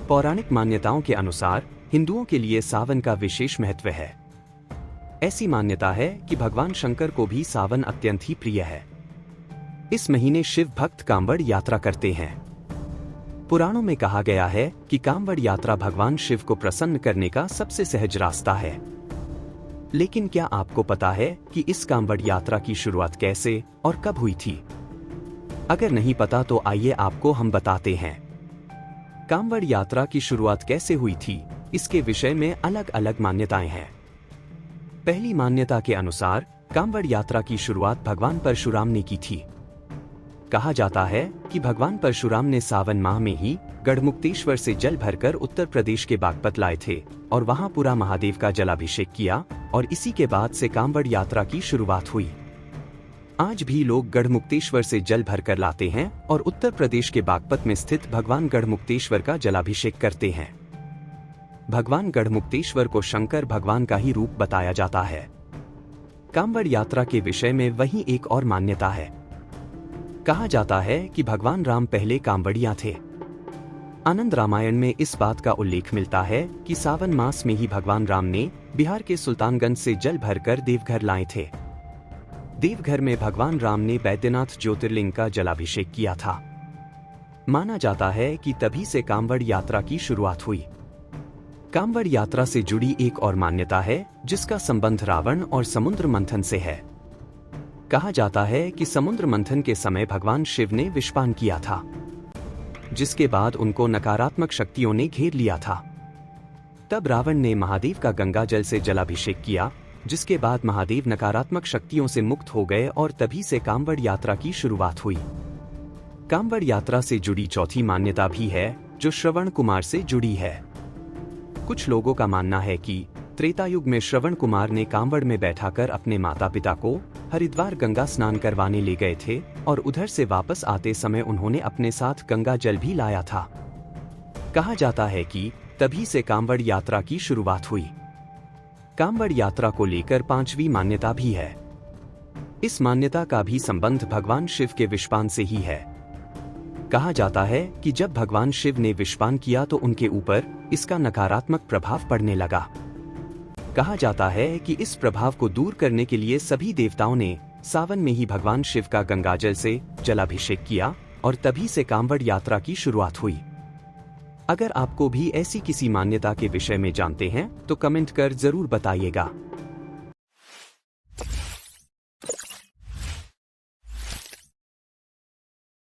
पौराणिक मान्यताओं के अनुसार हिंदुओं के लिए सावन का विशेष महत्व है। ऐसी मान्यता है कि भगवान शंकर को भी सावन अत्यंत ही प्रिय है। इस महीने शिव भक्त कांवड़ यात्रा करते हैं। पुराणों में कहा गया है कि कांवड़ यात्रा भगवान शिव को प्रसन्न करने का सबसे सहज रास्ता है। लेकिन क्या आपको पता है कि इस कांवड़ यात्रा की शुरुआत कैसे और कब हुई थी? अगर नहीं पता तो आइए आपको हम बताते हैं। कांवड़ यात्रा की शुरुआत कैसे हुई थी, इसके विषय में अलग अलग मान्यताएं हैं। पहली मान्यता के अनुसार कांवड़ यात्रा की शुरुआत भगवान परशुराम ने की थी। कहा जाता है कि भगवान परशुराम ने सावन माह में ही गढ़मुक्तेश्वर से जल भरकर उत्तर प्रदेश के बागपत लाए थे और वहां पूरा महादेव का जलाभिषेक किया और इसी के बाद से कांवड़ यात्रा की शुरुआत हुई। आज भी लोग गढ़मुक्तेश्वर से जल भरकर लाते हैं और उत्तर प्रदेश के बागपत में स्थित भगवान गढ़मुक्तेश्वर का जलाभिषेक करते हैं। भगवान गढ़मुक्तेश्वर को शंकर भगवान का ही रूप बताया जाता है। कांवड़ यात्रा के विषय में वहीं एक और मान्यता है। कहा जाता है कि भगवान राम पहले कांवड़िया थे। आनंद रामायण में इस बात का उल्लेख मिलता है कि सावन मास में ही भगवान राम ने बिहार के सुल्तानगंज से जल भरकर देवघर लाए थे। देवघर में भगवान राम ने बैद्यनाथ ज्योतिर्लिंग का जलाभिषेक किया था। माना जाता है कि तभी से कांवड़ यात्रा की शुरुआत हुई। कांवड़ यात्रा से जुड़ी एक और मान्यता है जिसका संबंध रावण और समुद्र मंथन से है। कहा जाता है कि समुद्र मंथन के समय भगवान शिव ने विषपान किया था, जिसके बाद उनको नकारात्मक शक्तियों ने घेर लिया था। तब रावण ने महादेव का गंगा जल से जलाभिषेक किया, जिसके बाद महादेव नकारात्मक शक्तियों से मुक्त हो गए और तभी से कांवड़ यात्रा की शुरुआत हुई। कांवड़ यात्रा से जुड़ी चौथी मान्यता भी है जो श्रवण कुमार से जुड़ी है। कुछ लोगों का मानना है कि त्रेता युग में श्रवण कुमार ने कांवड़ में बैठाकर अपने माता पिता को हरिद्वार गंगा स्नान करवाने ले गए थे और उधर से वापस आते समय उन्होंने अपने साथ गंगा जल भी लाया था। कहा जाता है कि तभी से कांवड़ यात्रा की शुरुआत हुई। कांवड़ यात्रा को लेकर पांचवी मान्यता भी है। इस मान्यता का भी संबंध भगवान शिव के विषपान से ही है। कहा जाता है कि जब भगवान शिव ने विषपान किया तो उनके ऊपर इसका नकारात्मक प्रभाव पड़ने लगा। कहा जाता है कि इस प्रभाव को दूर करने के लिए सभी देवताओं ने सावन में ही भगवान शिव का गंगाजल से जलाभिषेक किया और तभी से कांवड़ यात्रा की शुरुआत हुई। अगर आपको भी ऐसी किसी मान्यता के विषय में जानते हैं तो कमेंट कर जरूर बताइएगा।